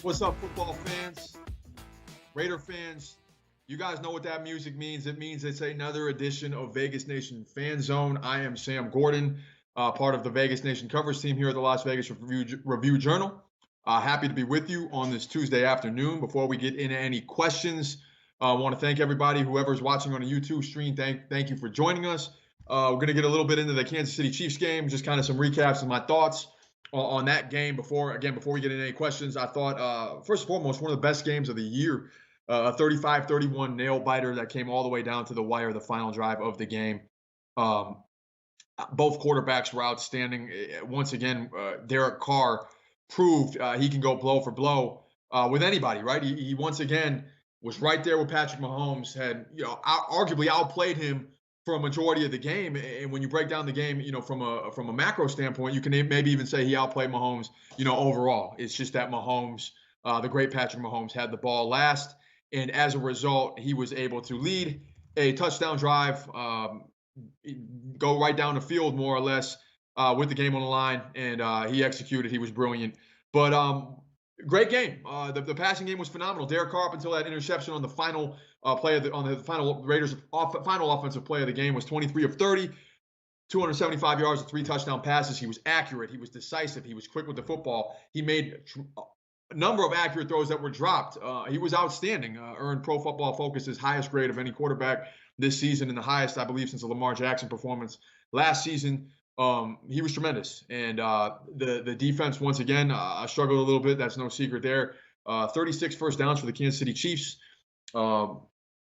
What's up, football fans, Raider fans? You guys know what that music means. It means it's another edition of Vegas Nation Fan Zone. I am Sam Gordon, part of the Vegas Nation coverage team here at the Las Vegas Review Journal. Happy to be with you on this Tuesday afternoon. Before we get into any questions, I want to thank everybody, whoever's watching on a YouTube stream. Thank you for joining us. We're going to get a little bit into the Kansas City Chiefs game, just kind of some recaps of my thoughts on that game. Before we get into any questions, I thought, first and foremost, one of the best games of the year, a 35-31 nail biter that came all the way down to the wire, the final drive of the game. Both quarterbacks were outstanding. Once again, Derek Carr proved he can go blow for blow with anybody, right? He once again was right there with Patrick Mahomes, had arguably outplayed him for a majority of the game. And when you break down the game, from a macro standpoint, you can maybe even say he outplayed Mahomes, overall. It's just that Mahomes, the great Patrick Mahomes, had the ball last. And as a result, he was able to lead a touchdown drive, go right down the field, more or less, with the game on the line. And he executed. He was brilliant. But great game. The passing game was phenomenal. Derek Carr, up until that interception on the final play on the final Raiders' final offensive play of the game, was 23 of 30, 275 yards, and 3 touchdown passes. He was accurate. He was decisive. He was quick with the football. He made a number of accurate throws that were dropped. He was outstanding. Earned Pro Football Focus's highest grade of any quarterback this season, and the highest, I believe, since the Lamar Jackson performance last season. He was tremendous. And the defense, once again, struggled a little bit. That's no secret there. 36 first downs for the Kansas City Chiefs.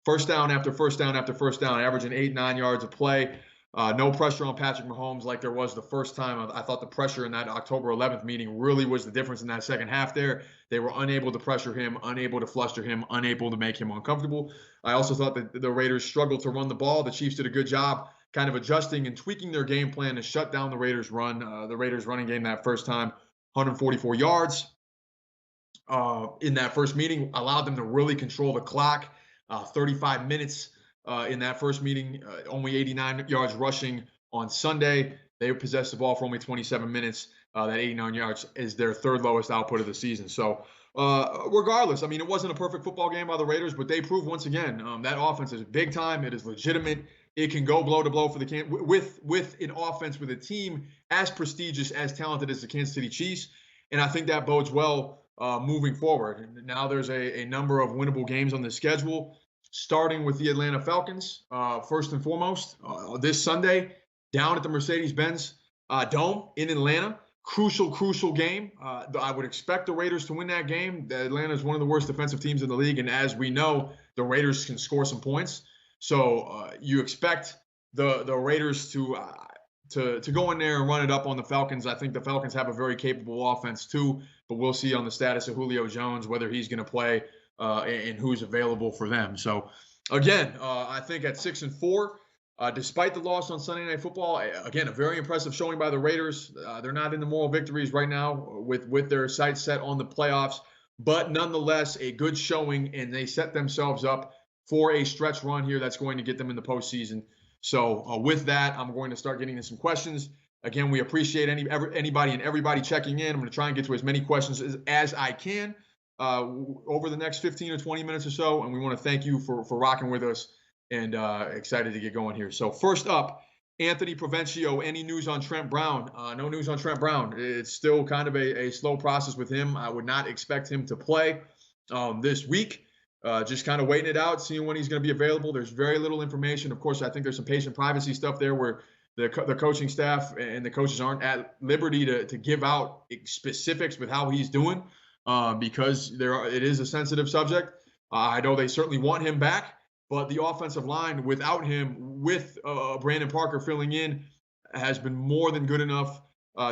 First down after first down after first down, averaging 8-9 yards a play. No pressure on Patrick Mahomes like there was the first time. I thought the pressure in that October 11th meeting really was the difference in that second half there. They were unable to pressure him, unable to fluster him, unable to make him uncomfortable. I also thought that the Raiders struggled to run the ball. The Chiefs did a good job kind of adjusting and tweaking their game plan to shut down the Raiders' run. The Raiders' running game that first time, 144 yards in that first meeting, allowed them to really control the clock. 35 minutes in that first meeting, only 89 yards rushing on Sunday. They possessed the ball for only 27 minutes. That 89 yards is their third lowest output of the season. So regardless, I mean, it wasn't a perfect football game by the Raiders, but they proved once again that offense is big time. It is legitimate. It can go blow to blow for the with an offense, with a team as prestigious, as talented as the Kansas City Chiefs. And I think that bodes well moving forward. And now there's a number of winnable games on the schedule, starting with the Atlanta Falcons, first and foremost, this Sunday, down at the Mercedes-Benz Dome in Atlanta. Crucial game. I would expect the Raiders to win that game. Atlanta is one of the worst defensive teams in the league, and as we know, the Raiders can score some points. So you expect the Raiders to go in there and run it up on the Falcons. I think the Falcons have a very capable offense too, but we'll see on the status of Julio Jones whether he's going to play and who's available for them. So again, I think at 6-4, despite the loss on Sunday Night Football, again, a very impressive showing by the Raiders. They're not in the moral victories right now with their sights set on the playoffs, but nonetheless, a good showing, and they set themselves up for a stretch run here that's going to get them in the postseason. So with that, I'm going to start getting into some questions. Again, we appreciate anybody and everybody checking in. I'm going to try and get to as many questions as I can over the next 15 or 20 minutes or so, and we want to thank you for rocking with us, and excited to get going here. So first up, Anthony Provencio, any news on Trent Brown? No news on Trent Brown. It's still kind of a slow process with him. I would not expect him to play this week. Just kind of waiting it out, seeing when he's going to be available. There's very little information. Of course, I think there's some patient privacy stuff there where the coaching staff and the coaches aren't at liberty to give out specifics with how he's doing because it is a sensitive subject. I know they certainly want him back, but the offensive line without him, with Brandon Parker filling in, has been more than good enough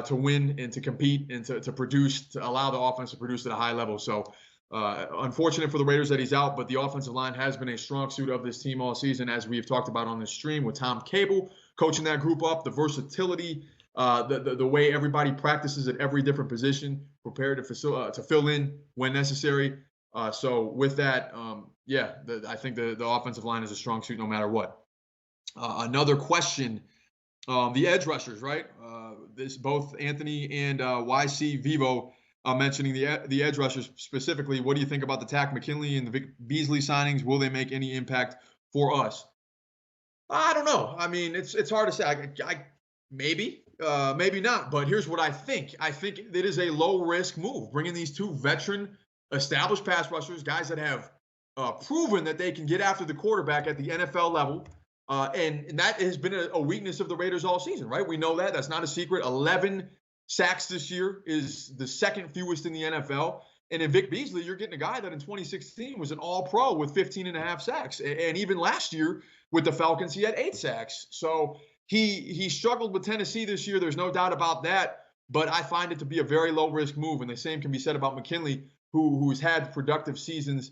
to win and to compete and to produce, to allow the offense to produce at a high level. So unfortunate for the Raiders that he's out, but the offensive line has been a strong suit of this team all season, as we've talked about on this stream, with Tom Cable coaching that group up, the versatility, the way everybody practices at every different position, prepared to fill in when necessary. So with that, I think the offensive line is a strong suit no matter what. Another question, the edge rushers, right? Both Anthony and YC Vivo mentioning the edge rushers specifically. What do you think about the Takk McKinley and the Vic Beasley signings? Will they make any impact for us? I don't know. I mean, it's hard to say. Maybe, maybe not. But here's what I think. I think it is a low risk move, bringing these two veteran, established pass rushers, guys that have proven that they can get after the quarterback at the NFL level. And that has been a weakness of the Raiders all season, right? We know that. That's not a secret. 11 sacks this year is the second fewest in the NFL. And in Vic Beasley, you're getting a guy that in 2016 was an all-pro with 15 and a half sacks. And even last year with the Falcons, he had 8 sacks. So he struggled with Tennessee this year. There's no doubt about that. But I find it to be a very low-risk move. And the same can be said about McKinley, who's had productive seasons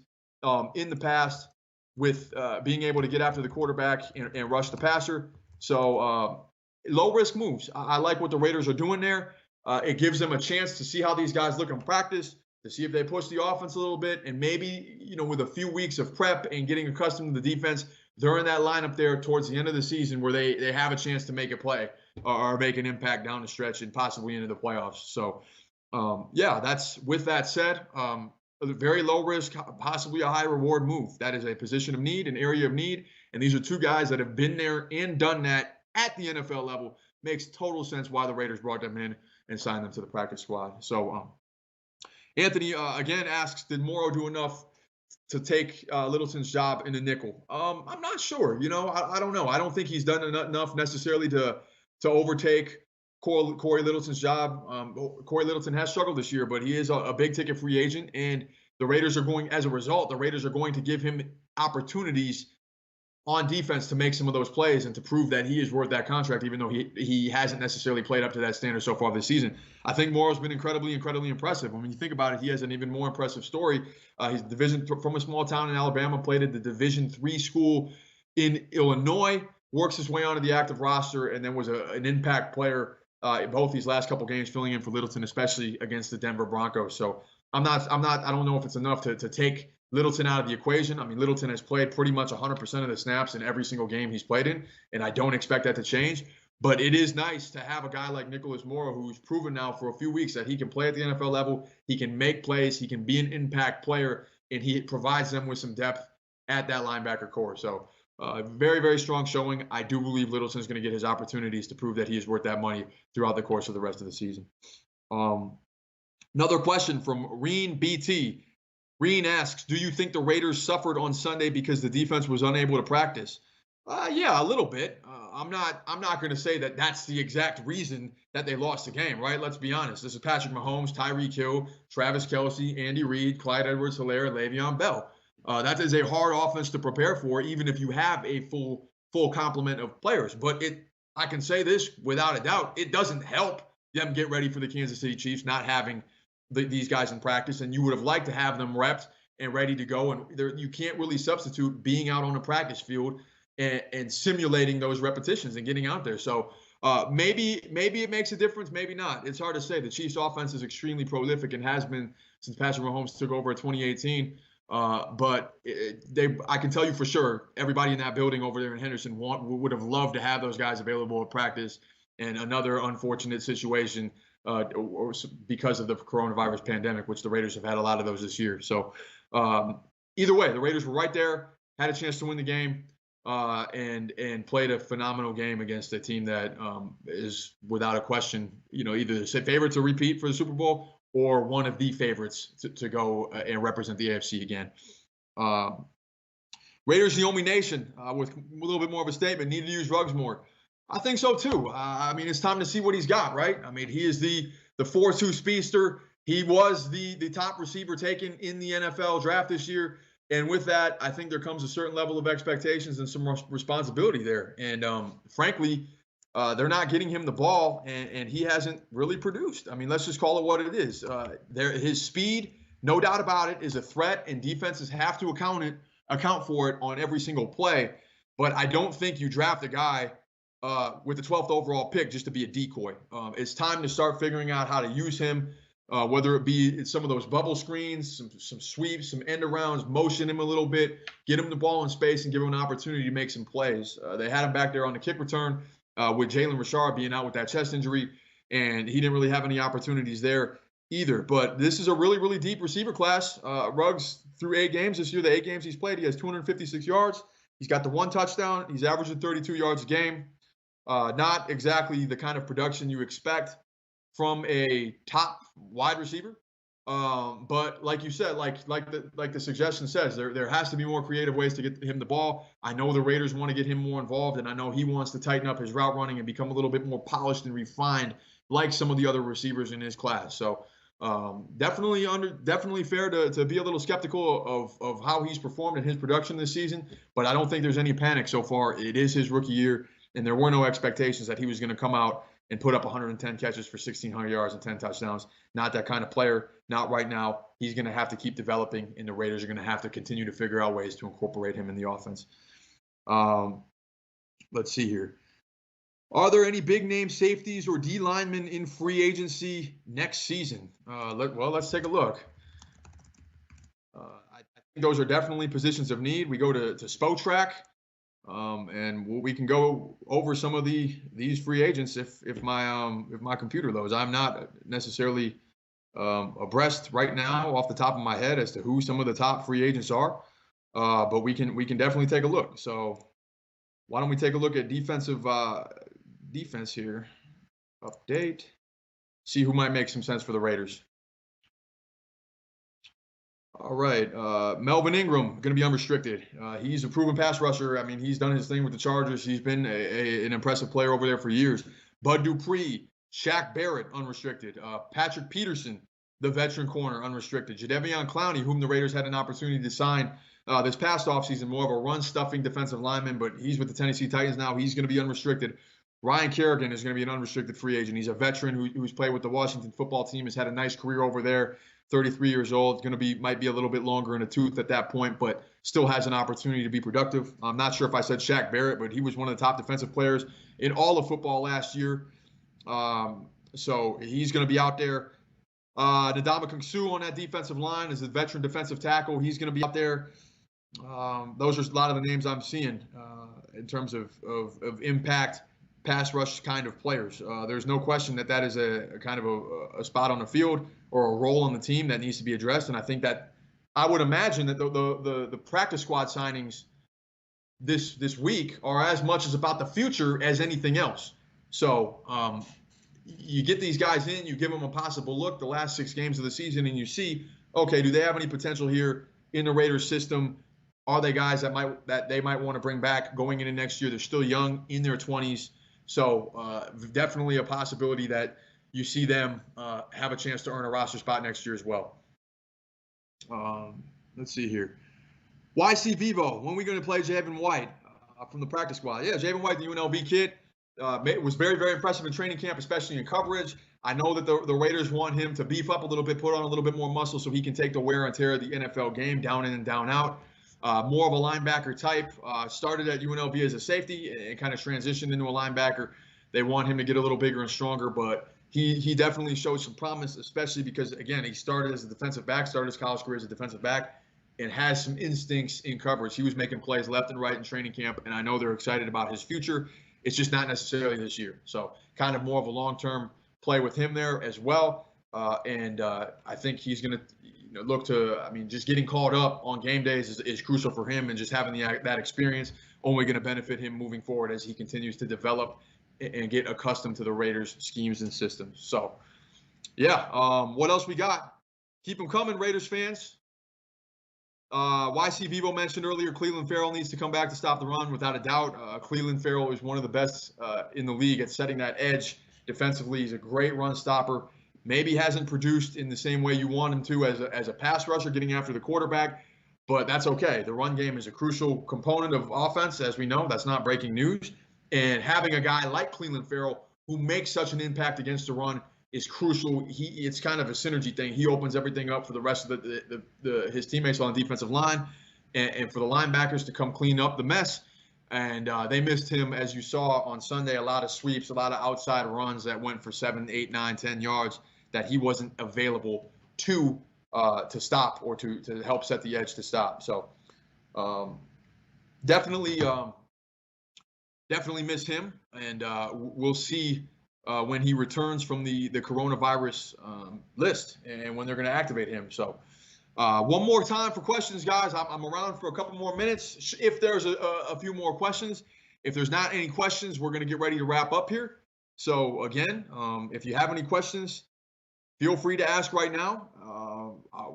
in the past with being able to get after the quarterback and rush the passer. So low-risk moves. I like what the Raiders are doing there. It gives them a chance to see how these guys look in practice, to see if they push the offense a little bit, and maybe, with a few weeks of prep and getting accustomed to the defense, they're in that lineup there towards the end of the season where they have a chance to make a play or make an impact down the stretch and possibly into the playoffs. So, that's with that said, a very low risk, possibly a high reward move. That is a position of need, an area of need, and these are two guys that have been there and done that at the NFL level. Makes total sense why the Raiders brought them in and signed them to the practice squad. So, Anthony again asks, did Morrow do enough to take Littleton's job in the nickel? I'm not sure. I don't know. I don't think he's done enough necessarily to overtake Corey Littleton's job. Corey Littleton has struggled this year, but he is a big ticket free agent, and the Raiders are going to give him opportunities on defense to make some of those plays and to prove that he is worth that contract, even though he hasn't necessarily played up to that standard so far this season. I think Morrow's been incredibly impressive. When you think about it, he has an even more impressive story. He's from a small town in Alabama, played at the Division III school in Illinois, works his way onto the active roster, and then was an impact player both these last couple games, filling in for Littleton, especially against the Denver Broncos. So I don't know if it's enough to take Littleton out of the equation. I mean, Littleton has played pretty much 100% of the snaps in every single game he's played in, and I don't expect that to change. But it is nice to have a guy like Nicholas Morrow, who's proven now for a few weeks that he can play at the NFL level, he can make plays, he can be an impact player, and he provides them with some depth at that linebacker core. So very, very strong showing. I do believe Littleton's going to get his opportunities to prove that he is worth that money throughout the course of the rest of the season. Another question from Reen BT. Reen asks, do you think the Raiders suffered on Sunday because the defense was unable to practice? Yeah, a little bit. I'm not going to say that that's the exact reason that they lost the game, right? Let's be honest. This is Patrick Mahomes, Tyreek Hill, Travis Kelce, Andy Reid, Clyde Edwards-Helaire, and Le'Veon Bell. That is a hard offense to prepare for, even if you have a full complement of players. But I can say this without a doubt, it doesn't help them get ready for the Kansas City Chiefs not having these guys in practice, and you would have liked to have them repped and ready to go. And you can't really substitute being out on the practice field and simulating those repetitions and getting out there. So maybe it makes a difference, maybe not. It's hard to say. The Chiefs' offense is extremely prolific and has been since Patrick Mahomes took over in 2018. But I can tell you for sure, everybody in that building over there in Henderson would have loved to have those guys available at practice. And another unfortunate situation or because of the coronavirus pandemic, which the Raiders have had a lot of those this year. So either way, the Raiders were right there, had a chance to win the game, and played a phenomenal game against a team that is without a question, either the favorite to repeat for the Super Bowl or one of the favorites to go and represent the AFC again. Raiders, the only nation with a little bit more of a statement, need to use Ruggs more. I think so too. I mean, it's time to see what he's got, right? I mean, he is the 4.2 speedster. He was the top receiver taken in the NFL draft this year. And with that, I think there comes a certain level of expectations and some responsibility there. And frankly, they're not getting him the ball, and he hasn't really produced. I mean, let's just call it what it is. His speed, no doubt about it, is a threat, and defenses have to account for it on every single play. But I don't think you draft a guy with the 12th overall pick just to be a decoy. It's time to start figuring out how to use him, whether it be some of those bubble screens, some sweeps, some end arounds, motion him a little bit, get him the ball in space, and give him an opportunity to make some plays. They had him back there on the kick return with Jalen Richard being out with that chest injury, and he didn't really have any opportunities there. either. But this is a really, really deep receiver class. Ruggs through 8 games this year, the 8 games he's played, he has 256 yards. He's got the 1 touchdown. He's averaging 32 yards a game. Not exactly the kind of production you expect from a top wide receiver. But like you said, like the suggestion says, there has to be more creative ways to get him the ball. I know the Raiders want to get him more involved, and I know he wants to tighten up his route running and become a little bit more polished and refined, like some of the other receivers in his class. So definitely fair to be a little skeptical of how he's performed in his production this season. But I don't think there's any panic so far. It is his rookie year, and there were no expectations that he was going to come out and put up 110 catches for 1,600 yards and 10 touchdowns. Not that kind of player. Not right now. He's going to have to keep developing, and the Raiders are going to have to continue to figure out ways to incorporate him in the offense. Let's see here. Are there any big-name safeties or D linemen in free agency next season? Let's take a look. I think those are definitely positions of need. We go to Spotrac. And we can go over some of these free agents if my computer loads. I'm not necessarily abreast right now off the top of my head as to who some of the top free agents are, but we can definitely take a look. So why don't we take a look at defense here? Update. See who might make some sense for the Raiders. All right, Melvin Ingram going to be unrestricted. He's a proven pass rusher. I mean, he's done his thing with the Chargers. He's been an impressive player over there for years. Bud Dupree, Shaq Barrett, unrestricted. Patrick Peterson, the veteran corner, unrestricted. Jadeveon Clowney, whom the Raiders had an opportunity to sign this past offseason, more of a run-stuffing defensive lineman, but he's with the Tennessee Titans now. He's going to be unrestricted. Ryan Kerrigan is going to be an unrestricted free agent. He's a veteran who's played with the Washington football team, has had a nice career over there. 33 years old, might be a little bit longer in the tooth at that point, but still has an opportunity to be productive. I'm not sure if I said Shaq Barrett, but he was one of the top defensive players in all of football last year. So he's going to be out there. Ndamukong Suh on that defensive line is a veteran defensive tackle. He's going to be out there. Those are a lot of the names I'm seeing in terms of impact pass rush kind of players. There's no question that is a kind of a spot on the field or a role on the team that needs to be addressed. And I think that I would imagine that the practice squad signings this week are as much as about the future as anything else. So you get these guys in, you give them a possible look the last 6 games of the season, and you see, okay, do they have any potential here in the Raiders system? Are they guys that they might want to bring back going into next year? They're still young, in their 20s. So definitely a possibility that you see them have a chance to earn a roster spot next year as well. Let's see here. YC Vivo, when are we going to play Javen White from the practice squad? Yeah, Javen White, the UNLV kid, was very, very impressive in training camp, especially in coverage. I know that the Raiders want him to beef up a little bit, put on a little bit more muscle so he can take the wear and tear of the NFL game, down in and down out. More of a linebacker type. Started at UNLV as a safety and kind of transitioned into a linebacker. They want him to get a little bigger and stronger, but he definitely showed some promise, especially because, again, he started as a defensive back, started his college career as a defensive back, and has some instincts in coverage. He was making plays left and right in training camp, and I know they're excited about his future. It's just not necessarily this year. So kind of more of a long-term play with him there as well. And I think he's going to look to, just getting called up on game days is crucial for him, and just having that experience only going to benefit him moving forward as he continues to develop and get accustomed to the Raiders' schemes and systems. So, yeah, what else we got? Keep them coming, Raiders fans. YC Vivo mentioned earlier, Clelin Ferrell needs to come back to stop the run, without a doubt. Clelin Ferrell is one of the best in the league at setting that edge defensively. He's a great run stopper. Maybe hasn't produced in the same way you want him to as a pass rusher, getting after the quarterback, but that's okay. The run game is a crucial component of offense, as we know. That's not breaking news. And having a guy like Clelin Ferrell who makes such an impact against the run is crucial. It's kind of a synergy thing. He opens everything up for the rest of his teammates on the defensive line, and for the linebackers to come clean up the mess. And they missed him, as you saw on Sunday, a lot of sweeps, a lot of outside runs that went for 7, 8, 9, 10 yards that he wasn't available to stop or to help set the edge to stop. So definitely miss him, and we'll see when he returns from the coronavirus list and when they're going to activate him. So one more time for questions, guys. I'm around for a couple more minutes. If there's a few more questions, if there's not any questions, we're going to get ready to wrap up here. So again, if you have any questions, feel free to ask right now.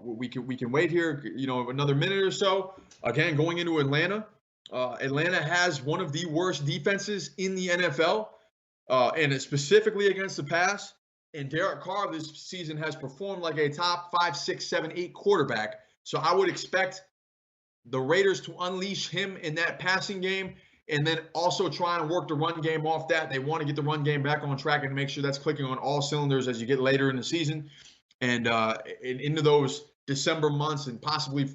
We can wait here, another minute or so. Again, going into Atlanta. Atlanta has one of the worst defenses in the NFL, and it's specifically against the pass. And Derek Carr this season has performed like a top 5, 6, 7, 8 quarterback. So I would expect the Raiders to unleash him in that passing game and then also try and work the run game off that. They want to get the run game back on track and make sure that's clicking on all cylinders as you get later in the season and into those December months and possibly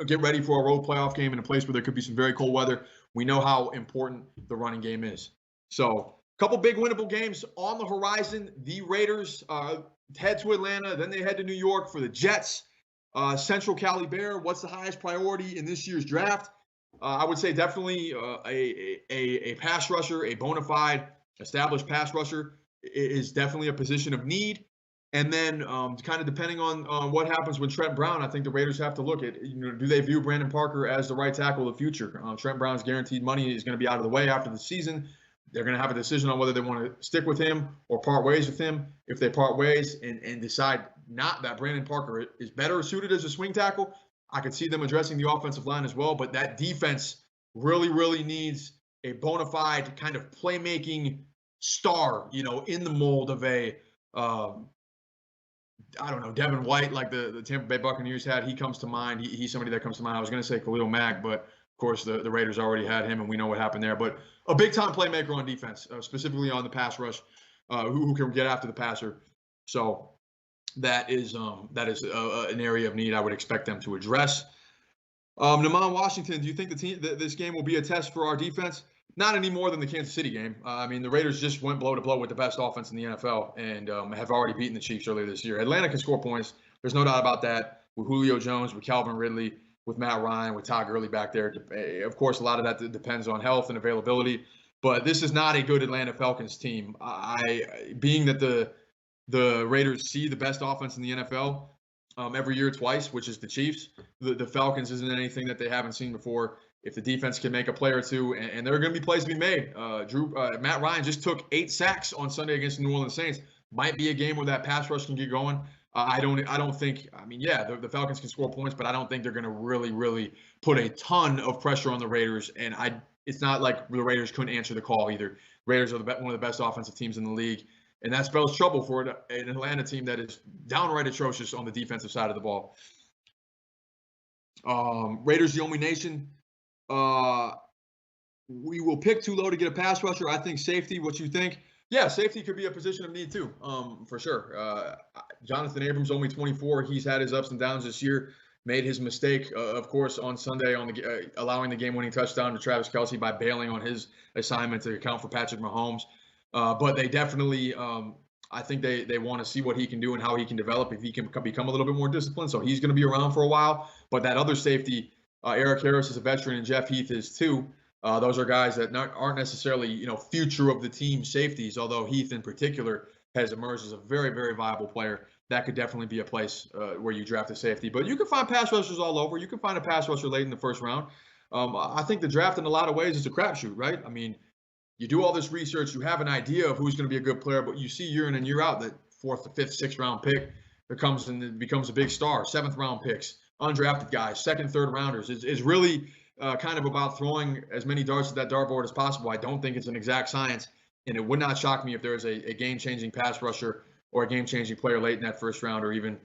get ready for a road playoff game in a place where there could be some very cold weather. We know how important the running game is. So a couple big winnable games on the horizon. The Raiders head to Atlanta, then they head to New York for the Jets. Central Cali Bear, what's the highest priority in this year's draft? I would say definitely a pass rusher, a bona fide established pass rusher is definitely a position of need. And then kind of depending on what happens with Trent Brown, I think the Raiders have to look at, do they view Brandon Parker as the right tackle of the future? Trent Brown's guaranteed money is going to be out of the way after the season. They're going to have a decision on whether they want to stick with him or part ways with him. If they part ways and decide not that Brandon Parker is better suited as a swing tackle, I could see them addressing the offensive line as well. But that defense really, really needs a bona fide kind of playmaking star, in the mold of a, Devin White, like the Tampa Bay Buccaneers had. He comes to mind. He's somebody that comes to mind. I was going to say Khalil Mack, but of course the Raiders already had him, and we know what happened there. But a big-time playmaker on defense, specifically on the pass rush, who can get after the passer. So that is an area of need I would expect them to address. Naman Washington, do you think this game will be a test for our defense? Not any more than the Kansas City game. The Raiders just went blow to blow with the best offense in the NFL and have already beaten the Chiefs earlier this year. Atlanta can score points. There's no doubt about that. With Julio Jones, with Calvin Ridley, with Matt Ryan, with Todd Gurley back there. Of course, a lot of that depends on health and availability. But this is not a good Atlanta Falcons team. Being that the Raiders see the best offense in the NFL every year twice, which is the Chiefs, the Falcons isn't anything that they haven't seen before. If the defense can make a play or two, and there are going to be plays to be made. Matt Ryan just took 8 sacks on Sunday against the New Orleans Saints. Might be a game where that pass rush can get going. I don't think. The Falcons can score points, but I don't think they're going to really, really put a ton of pressure on the Raiders. And it's not like the Raiders couldn't answer the call either. Raiders are one of the best offensive teams in the league, and that spells trouble for an Atlanta team that is downright atrocious on the defensive side of the ball. Raiders, the only nation. We will pick too low to get a pass rusher. I think safety. What you think? Yeah, safety could be a position of need too, for sure. Jonathan Abrams, only 24. He's had his ups and downs this year. Made his mistake, of course, on Sunday on allowing the game-winning touchdown to Travis Kelce by bailing on his assignment to account for Patrick Mahomes. But they definitely, I think they want to see what he can do and how he can develop if he can become a little bit more disciplined. So he's going to be around for a while. But that other safety, Eric Harris is a veteran and Jeff Heath is too. Those are guys that aren't necessarily, future of the team safeties, although Heath in particular has emerged as a very, very viable player. That could definitely be a place where you draft a safety. But you can find pass rushers all over. You can find a pass rusher late in the first round. I think the draft in a lot of ways is a crapshoot, right? You do all this research, you have an idea of who's going to be a good player, but you see year in and year out that 4th to 5th, 6th round pick becomes a big star. 7th round picks, undrafted guys, 2nd, 3rd rounders. It's really kind of about throwing as many darts at that dartboard as possible. I don't think it's an exact science, and it would not shock me if there was a game-changing pass rusher or a game-changing player late in that first round or even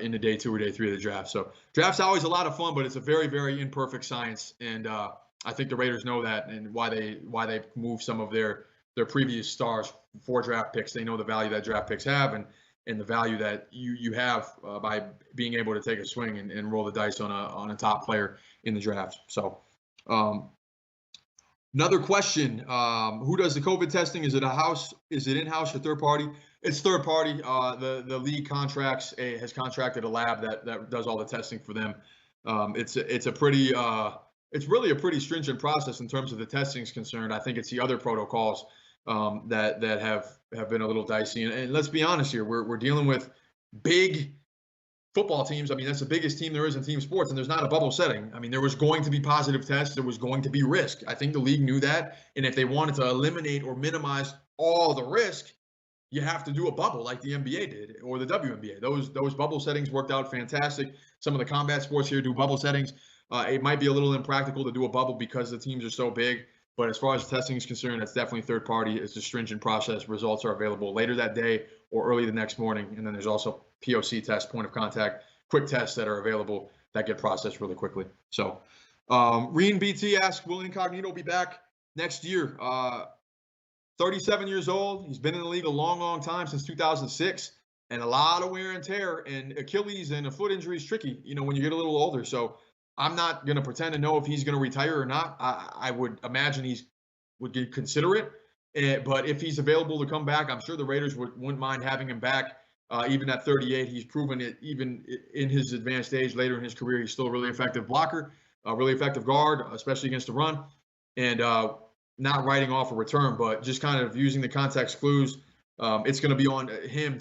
in the day 2 or day 3 of the draft. So draft's always a lot of fun, but it's a very, very imperfect science, and I think the Raiders know that and why they moved some of their previous stars for draft picks. They know the value that draft picks have and the value that you have by being able to take a swing and roll the dice on a top player in the draft. So another question, who does the COVID testing? Is it in-house or third party? It's third party. The league has contracted a lab that does all the testing for them. It's really a pretty stringent process in terms of the testing is concerned. I think it's the other protocols that have have been a little dicey. And let's be honest here, we're dealing with big football teams. I mean, that's the biggest team there is in team sports, and there's not a bubble setting. I mean, there was going to be positive tests. There was going to be risk. I think the league knew that. And if they wanted to eliminate or minimize all the risk, you have to do a bubble like the NBA did or the WNBA. Those bubble settings worked out fantastic. Some of the combat sports here do bubble settings. It might be a little impractical to do a bubble because the teams are so big. But as far as testing is concerned, that's definitely third party. It's a stringent process. Results are available later that day or early the next morning. And then there's also POC tests, point of contact, quick tests that are available that get processed really quickly. So Reen BT asks, will Incognito be back next year? 37 years old. He's been in the league a long, long time, since 2006, and a lot of wear and tear, and Achilles and a foot injury is tricky, when you get a little older. So I'm not going to pretend to know if he's going to retire or not. I would imagine would consider it. But if he's available to come back, I'm sure the Raiders wouldn't mind having him back. Even at 38, he's proven it. Even in his advanced age, later in his career, he's still a really effective blocker, a really effective guard, especially against the run. And not writing off a return, but just kind of using the context clues. It's going to be on him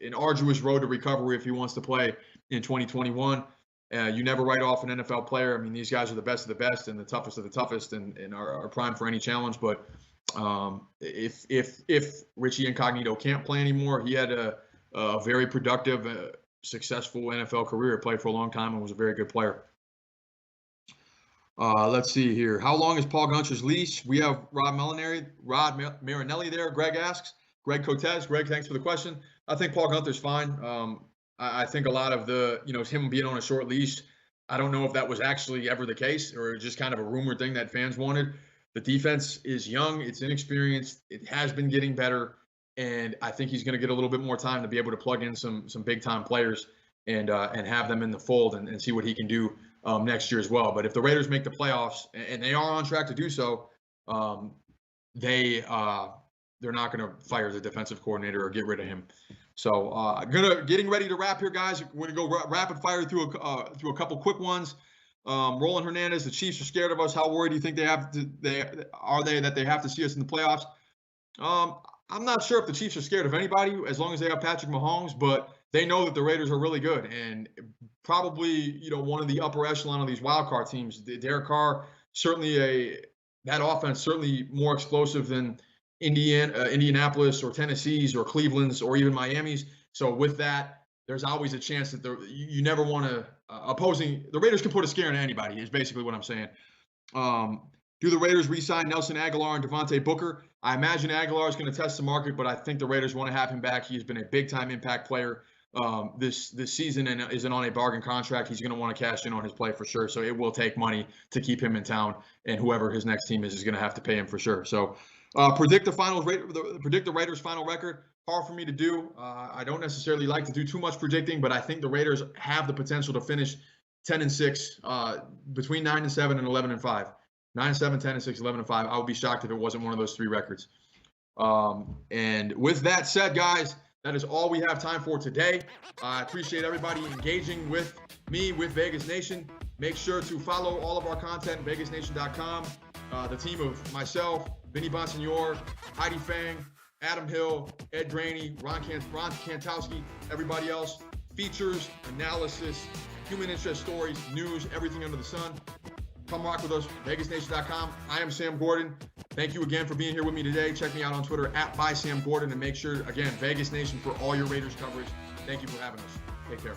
an arduous road to recovery if he wants to play in 2021. You never write off an NFL player. I mean, these guys are the best of the best and the toughest of the toughest, and are primed for any challenge. But if Richie Incognito can't play anymore, he had a very productive, successful NFL career, played for a long time, and was a very good player. Let's see here. How long is Paul Gunter's leash? We have Rod Marinelli there. Greg asks. Greg Cotes. Greg, thanks for the question. I think Paul Gunter's fine. I think a lot of him being on a short leash, I don't know if that was actually ever the case or just kind of a rumor thing that fans wanted. The defense is young. It's inexperienced. It has been getting better. And I think he's going to get a little bit more time to be able to plug in some big-time players and have them in the fold and see what he can do next year as well. But if the Raiders make the playoffs, and they are on track to do so, they're not going to fire the defensive coordinator or get rid of him. So getting ready to wrap here, guys. We're going to go rapid fire through a couple quick ones. Roland Hernandez, the Chiefs are scared of us. How worried do you think they have to see us in the playoffs? I'm not sure if the Chiefs are scared of anybody as long as they have Patrick Mahomes, but they know that the Raiders are really good and probably, one of the upper echelon of these wild card teams. Derek Carr, certainly that offense, certainly more explosive than Indianapolis or Tennessee's or Cleveland's or even Miami's. So with that, there's always a chance that you never want to the Raiders can put a scare into anybody is basically what I'm saying. Do the Raiders re-sign Nelson Aguilar and Devontae Booker? I imagine Aguilar is going to test the market, but I think the Raiders want to have him back. He's been a big-time impact player this season and isn't on a bargain contract. He's going to want to cash in on his play for sure. So it will take money to keep him in town, and whoever his next team is going to have to pay him for sure. So predict the Raiders' final record. Hard for me to do. I don't necessarily like to do too much predicting, but I think the Raiders have the potential to finish 10-6, between 9-7 and 11-5. 9-7, 10-6, 11-5. I would be shocked if it wasn't one of those three records. And with that said, guys, that is all we have time for today. I appreciate everybody engaging with me, with Vegas Nation. Make sure to follow all of our content, vegasnation.com. The team of myself, Vinny Bonsignor, Heidi Fang, Adam Hill, Ed Graney, Ron Kantowski, everybody else. Features, analysis, human interest stories, news, everything under the sun. Come rock with us, vegasnation.com. I am Sam Gordon. Thank you again for being here with me today. Check me out on Twitter @BySamGordon, and make sure, again, Vegas Nation for all your Raiders coverage. Thank you for having us. Take care.